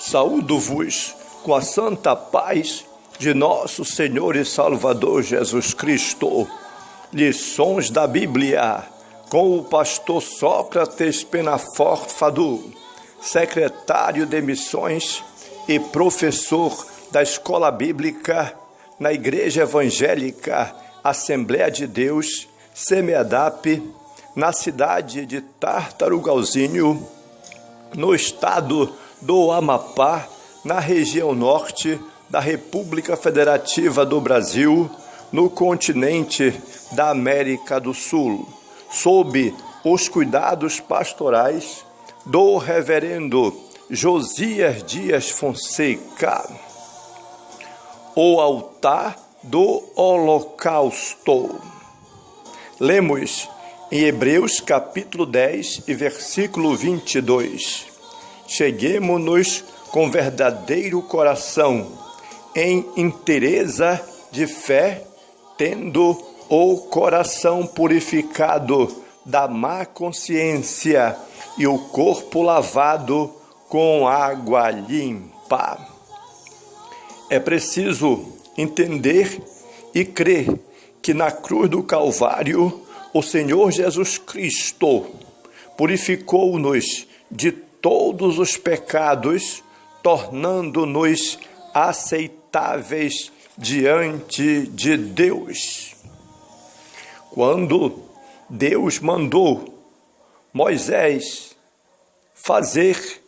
Saúdo-vos com a santa paz de nosso Senhor e Salvador Jesus Cristo. Lições da Bíblia com o pastor Sócrates Penafort Fadu, secretário de missões e professor da Escola Bíblica na Igreja Evangélica Assembleia de Deus, SEMEADAP, na cidade de Tartarugalzinho, no estado do Amapá, na região norte da República Federativa do Brasil, no continente da América do Sul, sob os cuidados pastorais do reverendo Josias Dias Fonseca. O altar do holocausto. Lemos em Hebreus capítulo 10 e versículo 22. Cheguemo-nos com verdadeiro coração, em inteireza de fé, tendo o coração purificado da má consciência e o corpo lavado com água limpa. É preciso entender e crer que na cruz do Calvário o Senhor Jesus Cristo purificou-nos de todos os pecados, tornando-nos aceitáveis diante de Deus. Quando Deus mandou Moisés fazer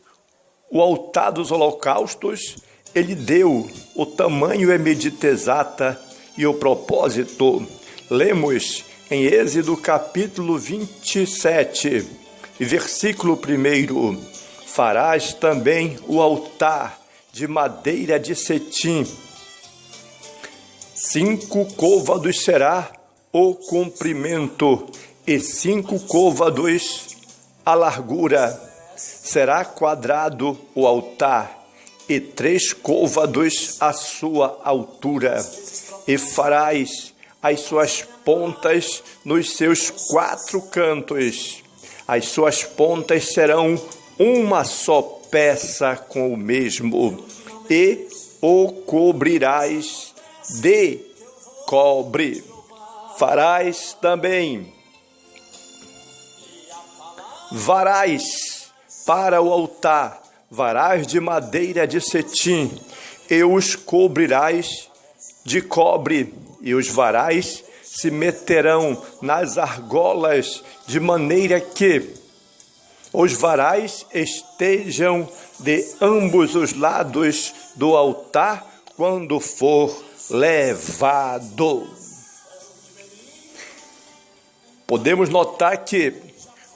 o altar dos holocaustos, ele deu o tamanho e medida exata e o propósito. Lemos em Êxodo capítulo 27, versículo 1. Farás também o altar de madeira de cetim. 5 côvados será o comprimento e 5 côvados a largura. Será quadrado o altar e 3 côvados a sua altura. E farás as suas pontas nos seus 4 cantos. As suas pontas serão uma só peça com o mesmo, e o cobrirás de cobre. Farás também varais para o altar, varais de madeira de cetim, e os cobrirás de cobre, e os varais se meterão nas argolas, de maneira que os varais estejam de ambos os lados do altar quando for levado. Podemos notar que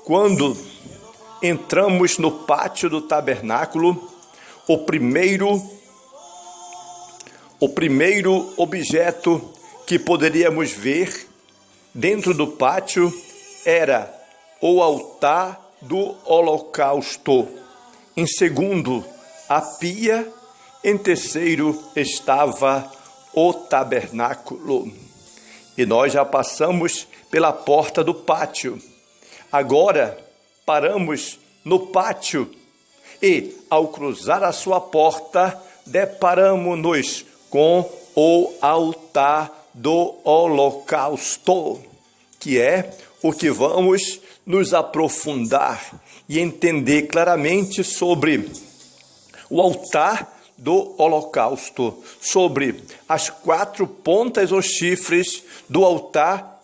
quando entramos no pátio do tabernáculo, o primeiro objeto que poderíamos ver dentro do pátio era o altar do holocausto. Em segundo, a pia. Em terceiro, estava o tabernáculo. E nós já passamos pela porta do pátio. Agora, paramos no pátio e, ao cruzar a sua porta, deparamos-nos com o altar do holocausto, que é o que vamos nos aprofundar e entender claramente sobre o altar do holocausto, sobre as 4 pontas ou chifres do altar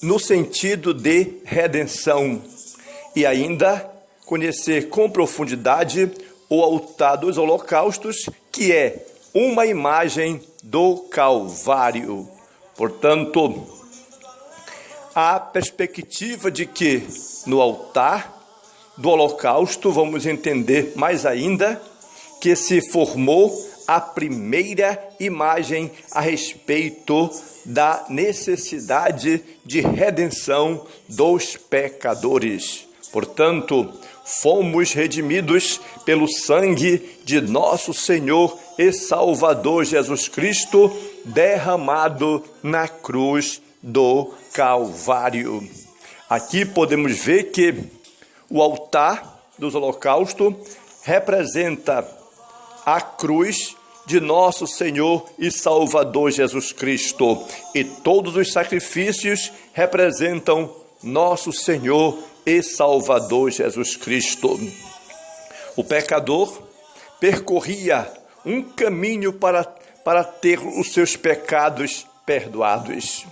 no sentido de redenção, e ainda conhecer com profundidade o altar dos holocaustos, que é uma imagem do Calvário. Portanto, há perspectiva de que no altar do holocausto vamos entender mais ainda que se formou a primeira imagem a respeito da necessidade de redenção dos pecadores. Portanto, fomos redimidos pelo sangue de nosso Senhor e Salvador Jesus Cristo, derramado na cruz do Calvário. Aqui podemos ver que o altar dos holocaustos representa a cruz de nosso Senhor e Salvador Jesus Cristo. E todos os sacrifícios representam nosso Senhor e Salvador Jesus Cristo. O pecador percorria um caminho para ter os seus pecados perdoados.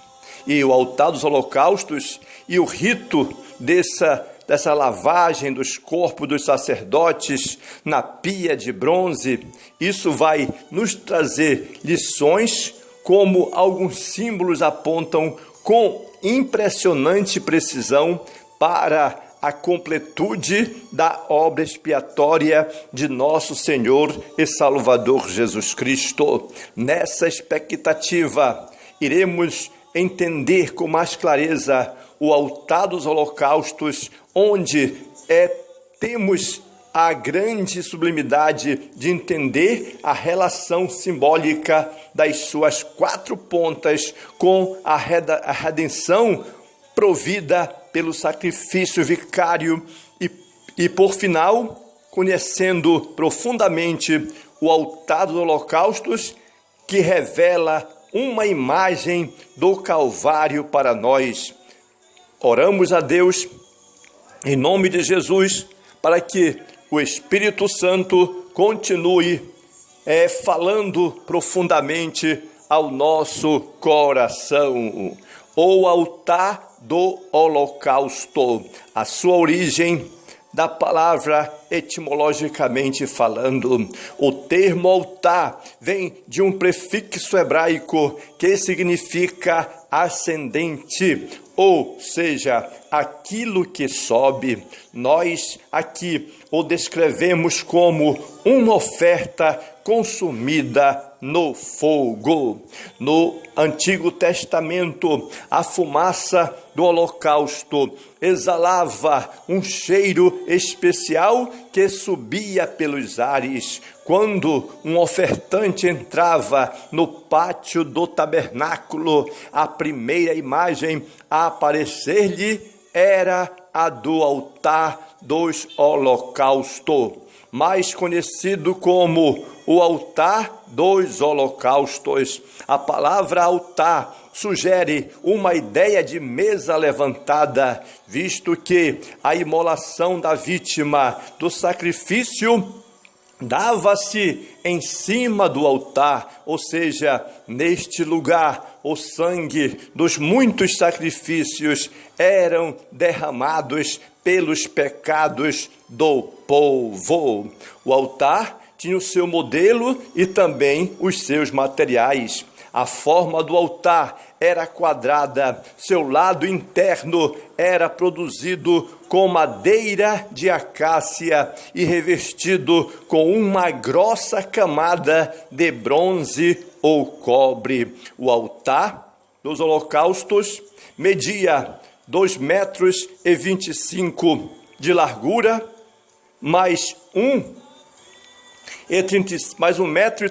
E o altar dos holocaustos e o rito dessa lavagem dos corpos dos sacerdotes na pia de bronze, isso vai nos trazer lições, como alguns símbolos apontam com impressionante precisão para a completude da obra expiatória de nosso Senhor e Salvador Jesus Cristo. Nessa expectativa, iremos entender com mais clareza o altar dos holocaustos, onde temos a grande sublimidade de entender a relação simbólica das suas 4 pontas com a redenção provida pelo sacrifício vicário e por final, conhecendo profundamente o altar dos holocaustos, que revela uma imagem do Calvário para nós. Oramos a Deus, em nome de Jesus, para que o Espírito Santo continue falando profundamente ao nosso coração. O altar do holocausto, a sua origem da palavra etimologicamente falando. O termo altar vem de um prefixo hebraico que significa ascendente, ou seja, aquilo que sobe. Nós aqui o descrevemos como uma oferta consumida no fogo. No Antigo Testamento, a fumaça do holocausto exalava um cheiro especial que subia pelos ares. Quando um ofertante entrava no pátio do tabernáculo, a primeira imagem a aparecer-lhe era a do altar dos holocaustos, mais conhecido como o altar dos holocaustos. A palavra altar sugere uma ideia de mesa levantada, visto que a imolação da vítima do sacrifício dava-se em cima do altar, ou seja, neste lugar, o sangue dos muitos sacrifícios eram derramados pelos pecados do povo. O altar tinha o seu modelo e também os seus materiais. A forma do altar era quadrada, seu lado interno era produzido com madeira de acácia e revestido com uma grossa camada de bronze ou cobre. O altar dos holocaustos media 2,25 metros de largura, mais 1,35 metro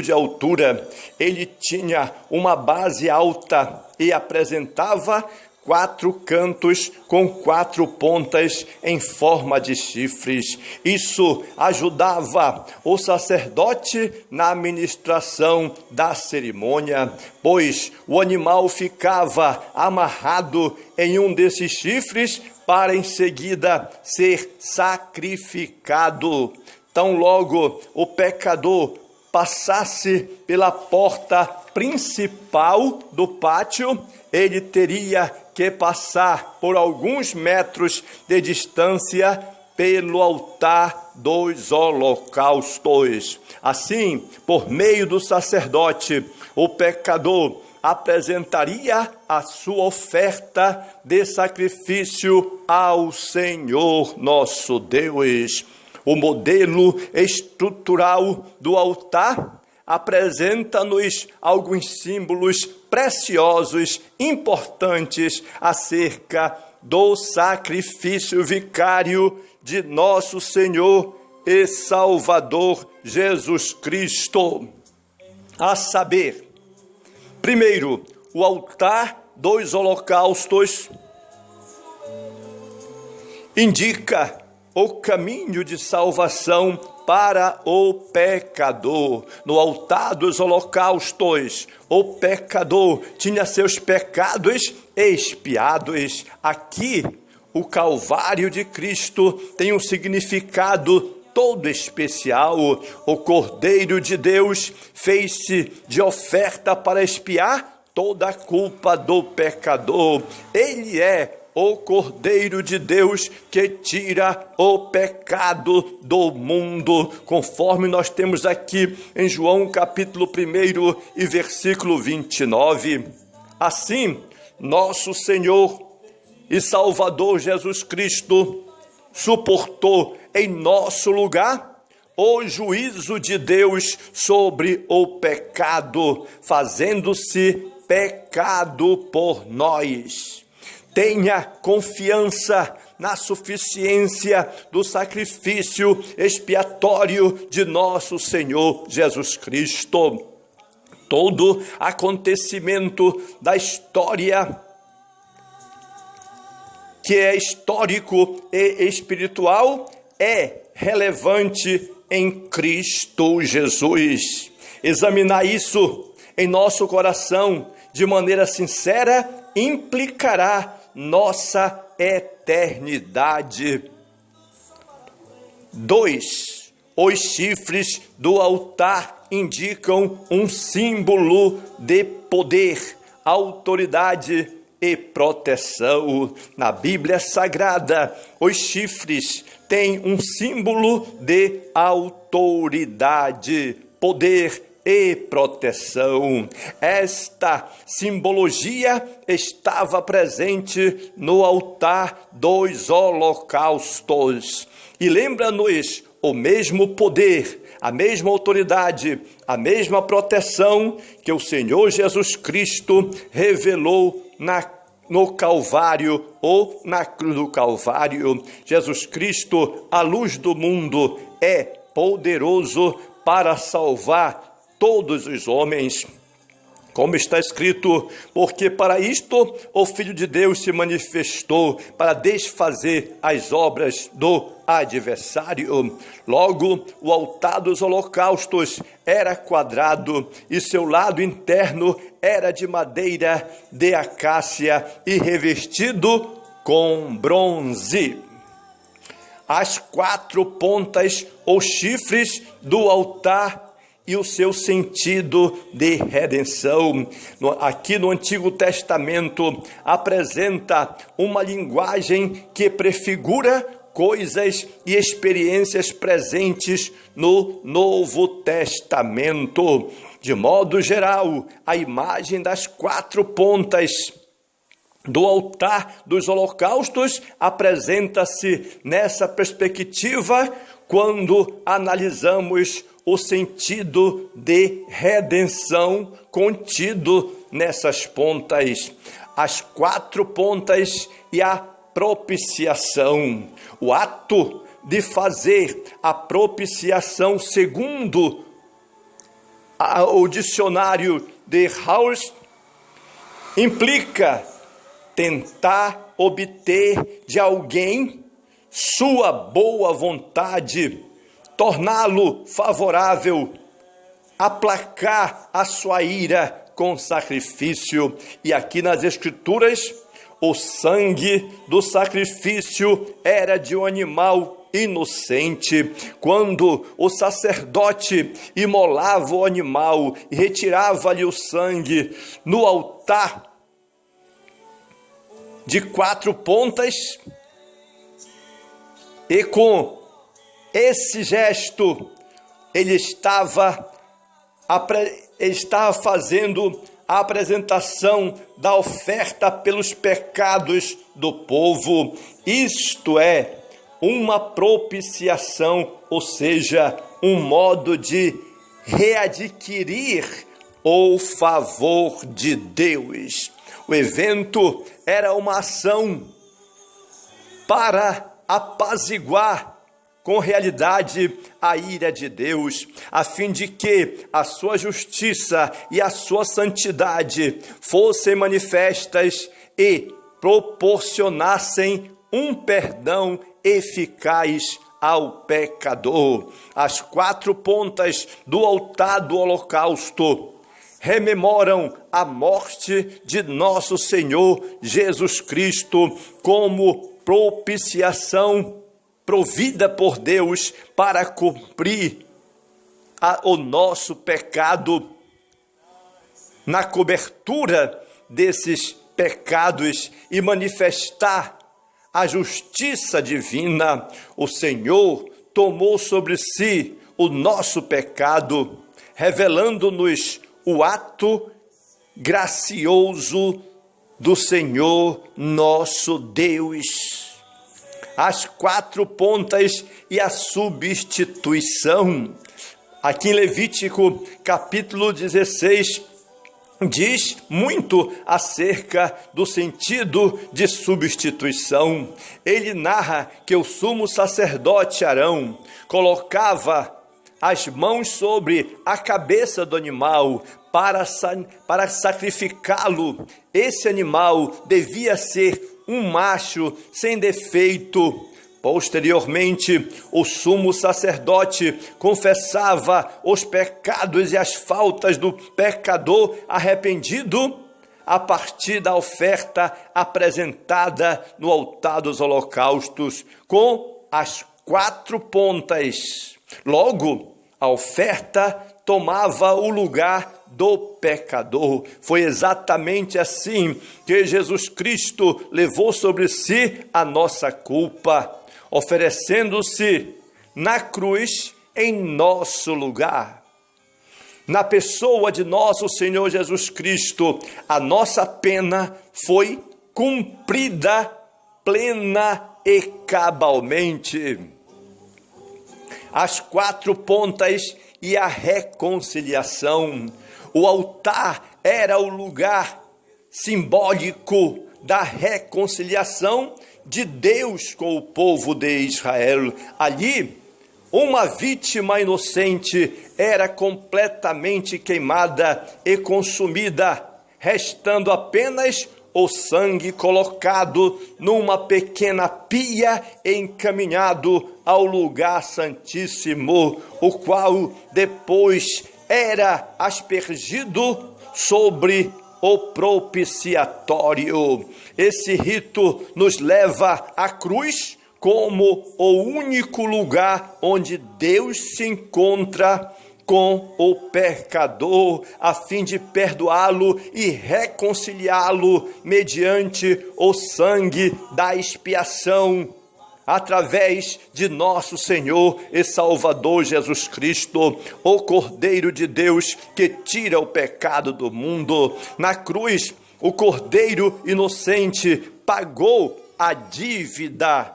de altura. Ele tinha uma base alta e apresentava 4 cantos com 4 pontas em forma de chifres. Isso ajudava o sacerdote na administração da cerimônia, pois o animal ficava amarrado em um desses chifres para em seguida ser sacrificado. Tão logo o pecador passasse pela porta principal do pátio, ele teria que passar por alguns metros de distância pelo altar dos holocaustos. Assim, por meio do sacerdote, o pecador apresentaria a sua oferta de sacrifício ao Senhor nosso Deus. O modelo estrutural do altar apresenta-nos alguns símbolos preciosos, importantes acerca do sacrifício vicário de nosso Senhor e Salvador Jesus Cristo. A saber, primeiro, o altar dos holocaustos indica o caminho de salvação para o pecador. No altar dos holocaustos, o pecador tinha seus pecados expiados. Aqui, o Calvário de Cristo tem um significado todo especial. O Cordeiro de Deus fez-se de oferta para expiar toda a culpa do pecador. Ele é o Cordeiro de Deus que tira o pecado do mundo, conforme nós temos aqui em João capítulo 1 e versículo 29. Assim, nosso Senhor e Salvador Jesus Cristo suportou em nosso lugar o juízo de Deus sobre o pecado, fazendo-se pecado por nós. Tenha confiança na suficiência do sacrifício expiatório de nosso Senhor Jesus Cristo. Todo acontecimento da história que é histórico e espiritual é relevante em Cristo Jesus. Examinar isso em nosso coração de maneira sincera implicará nossa eternidade. 2. Os chifres do altar indicam um símbolo de poder, autoridade e proteção. Na Bíblia Sagrada, os chifres têm um símbolo de autoridade, poder e proteção. Esta simbologia estava presente no altar dos holocaustos e lembra-nos o mesmo poder, a mesma autoridade, a mesma proteção que o Senhor Jesus Cristo revelou no Calvário ou na cruz do Calvário. Jesus Cristo, a luz do mundo, é poderoso para salvar todos os homens, como está escrito, porque para isto o Filho de Deus se manifestou, para desfazer as obras do adversário. Logo, o altar dos holocaustos era quadrado e seu lado interno era de madeira de acácia e revestido com bronze. As 4 pontas ou chifres do altar e o seu sentido de redenção. Aqui no Antigo Testamento apresenta uma linguagem que prefigura coisas e experiências presentes no Novo Testamento. De modo geral, a imagem das 4 pontas do altar dos holocaustos apresenta-se nessa perspectiva quando analisamos o sentido de redenção contido nessas pontas. As 4 pontas e a propiciação. O ato de fazer a propiciação, segundo o dicionário de Hauss, implica tentar obter de alguém sua boa vontade, torná-lo favorável, aplacar a sua ira com sacrifício. E aqui nas Escrituras, o sangue do sacrifício era de um animal inocente. Quando o sacerdote imolava o animal e retirava-lhe o sangue no altar de 4 pontas, e com esse gesto ele estava fazendo a apresentação da oferta pelos pecados do povo. Isto é uma propiciação, ou seja, um modo de readquirir o favor de Deus. O evento era uma ação para apaziguar com realidade a ira de Deus, a fim de que a sua justiça e a sua santidade fossem manifestas e proporcionassem um perdão eficaz ao pecador. As 4 pontas do altar do holocausto rememoram a morte de nosso Senhor Jesus Cristo como propiciação provida por Deus para cumprir o nosso pecado. Na cobertura desses pecados e manifestar a justiça divina, o Senhor tomou sobre si o nosso pecado, revelando-nos o ato gracioso do Senhor nosso Deus. As 4 pontas e a substituição. Aqui em Levítico, capítulo 16, diz muito acerca do sentido de substituição. Ele narra que o sumo sacerdote Arão colocava as mãos sobre a cabeça do animal para sacrificá-lo. Esse animal devia ser um macho sem defeito. Posteriormente, o sumo sacerdote confessava os pecados e as faltas do pecador arrependido a partir da oferta apresentada no altar dos holocaustos com as 4 pontas. Logo, a oferta tomava o lugar do pecador. Foi exatamente assim que Jesus Cristo levou sobre si a nossa culpa, oferecendo-se na cruz em nosso lugar. Na pessoa de nosso Senhor Jesus Cristo, a nossa pena foi cumprida plena e cabalmente. As 4 pontas e a reconciliação. O altar era o lugar simbólico da reconciliação de Deus com o povo de Israel. Ali, uma vítima inocente era completamente queimada e consumida, restando apenas o sangue colocado numa pequena pia encaminhado ao lugar santíssimo, o qual depois era aspergido sobre o propiciatório. Esse rito nos leva à cruz como o único lugar onde Deus se encontra com o pecador, a fim de perdoá-lo e reconciliá-lo mediante o sangue da expiação, através de nosso Senhor e Salvador Jesus Cristo, o Cordeiro de Deus que tira o pecado do mundo. Na cruz, o Cordeiro inocente pagou a dívida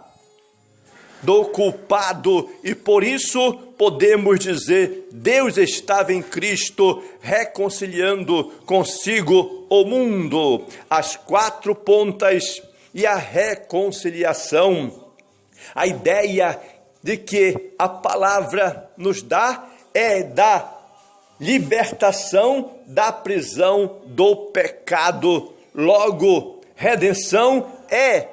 do culpado e por isso podemos dizer: Deus estava em Cristo reconciliando consigo o mundo. As 4 pontas e a reconciliação. A ideia de que a palavra nos dá é da libertação da prisão do pecado. Logo, redenção é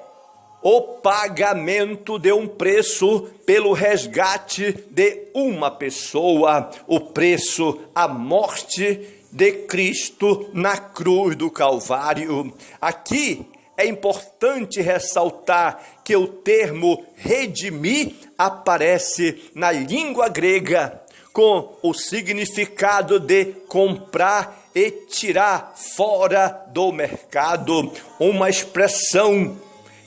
o pagamento de um preço pelo resgate de uma pessoa. O preço, a morte de Cristo na cruz do Calvário. Aqui é importante ressaltar que o termo redimir aparece na língua grega com o significado de comprar e tirar fora do mercado, uma expressão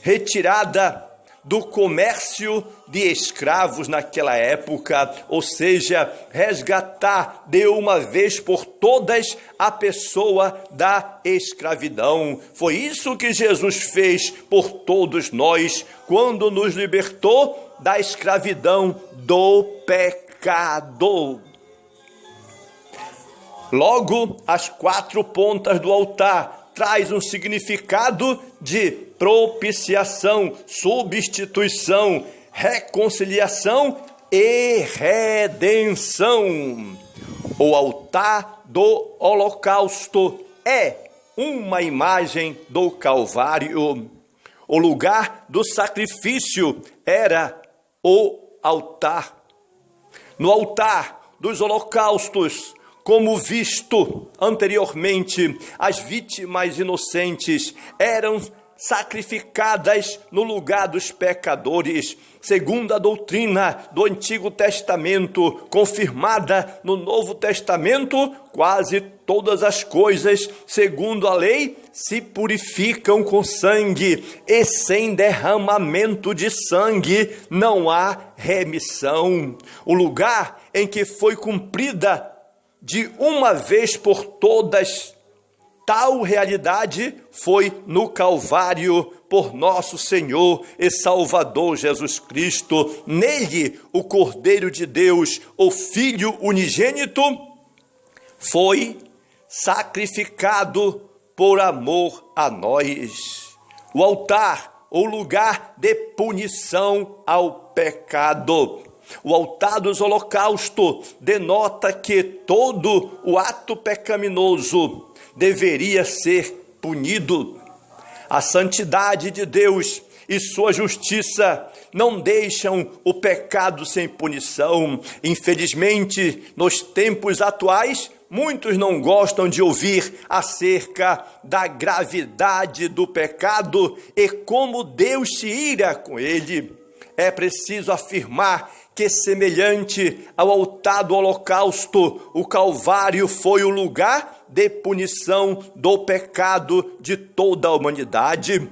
retirada do comércio de escravos naquela época, ou seja, resgatar de uma vez por todas a pessoa da escravidão. Foi isso que Jesus fez por todos nós, quando nos libertou da escravidão do pecado. Logo, as 4 pontas do altar traz um significado de propiciação, substituição, reconciliação e redenção. O altar do holocausto é uma imagem do Calvário. O lugar do sacrifício era o altar. No altar dos holocaustos, como visto anteriormente, as vítimas inocentes eram sacrificadas no lugar dos pecadores, segundo a doutrina do Antigo Testamento, confirmada no Novo Testamento. Quase todas as coisas, segundo a lei, se purificam com sangue, e sem derramamento de sangue não há remissão. O lugar em que foi cumprida de uma vez por todas tal realidade foi no Calvário, por nosso Senhor e Salvador Jesus Cristo. Nele, o Cordeiro de Deus, o Filho unigênito, foi sacrificado por amor a nós. O altar, o lugar de punição ao pecado. O altar dos holocaustos denota que todo o ato pecaminoso deveria ser punido. A santidade de Deus e sua justiça não deixam o pecado sem punição. Infelizmente, nos tempos atuais, muitos não gostam de ouvir acerca da gravidade do pecado e como Deus se ira com ele. É preciso afirmar que, semelhante ao altar do holocausto, o Calvário foi o lugar de punição do pecado de toda a humanidade.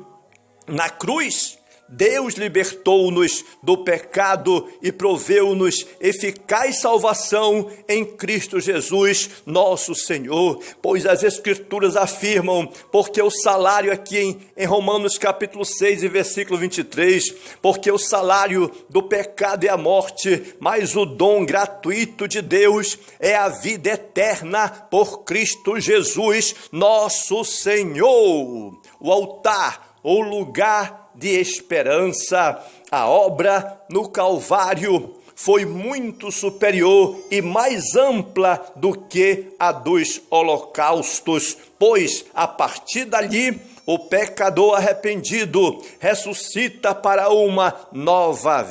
Na cruz, Deus libertou-nos do pecado e proveu-nos eficaz salvação em Cristo Jesus, nosso Senhor. Pois as Escrituras afirmam, porque o salário aqui em Romanos capítulo 6 e versículo 23, porque o salário do pecado é a morte, mas o dom gratuito de Deus é a vida eterna por Cristo Jesus, nosso Senhor. O altar, o lugar de esperança. A obra no Calvário foi muito superior e mais ampla do que a dos holocaustos, pois a partir dali o pecador arrependido ressuscita para uma nova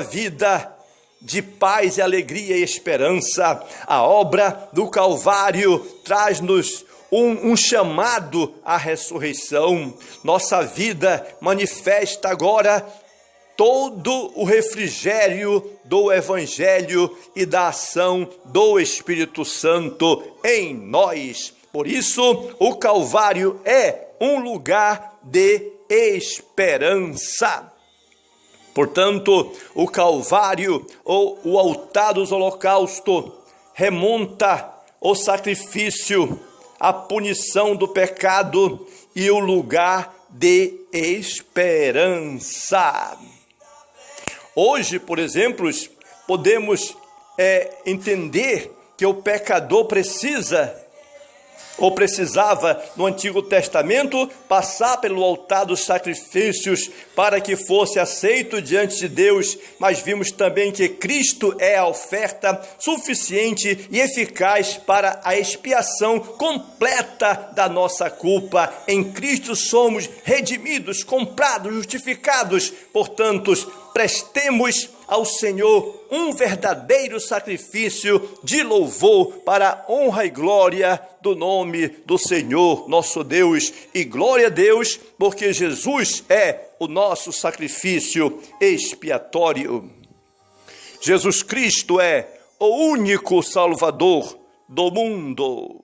vida de paz e alegria e esperança. A obra do Calvário traz-nos um chamado à ressurreição. Nossa vida manifesta agora todo o refrigério do Evangelho e da ação do Espírito Santo em nós. Por isso, o Calvário é um lugar de esperança. Portanto, o Calvário, ou o altar dos holocaustos, remonta o sacrifício, a punição do pecado e o lugar de esperança. Hoje, por exemplo, podemos entender que o pecador precisava no Antigo Testamento passar pelo altar dos sacrifícios para que fosse aceito diante de Deus, mas vimos também que Cristo é a oferta suficiente e eficaz para a expiação completa da nossa culpa. Em Cristo somos redimidos, comprados, justificados. Portanto, prestemos ao Senhor um verdadeiro sacrifício de louvor para a honra e glória do nome do Senhor nosso Deus. E glória a Deus, porque Jesus é o nosso sacrifício expiatório. Jesus Cristo é o único Salvador do mundo.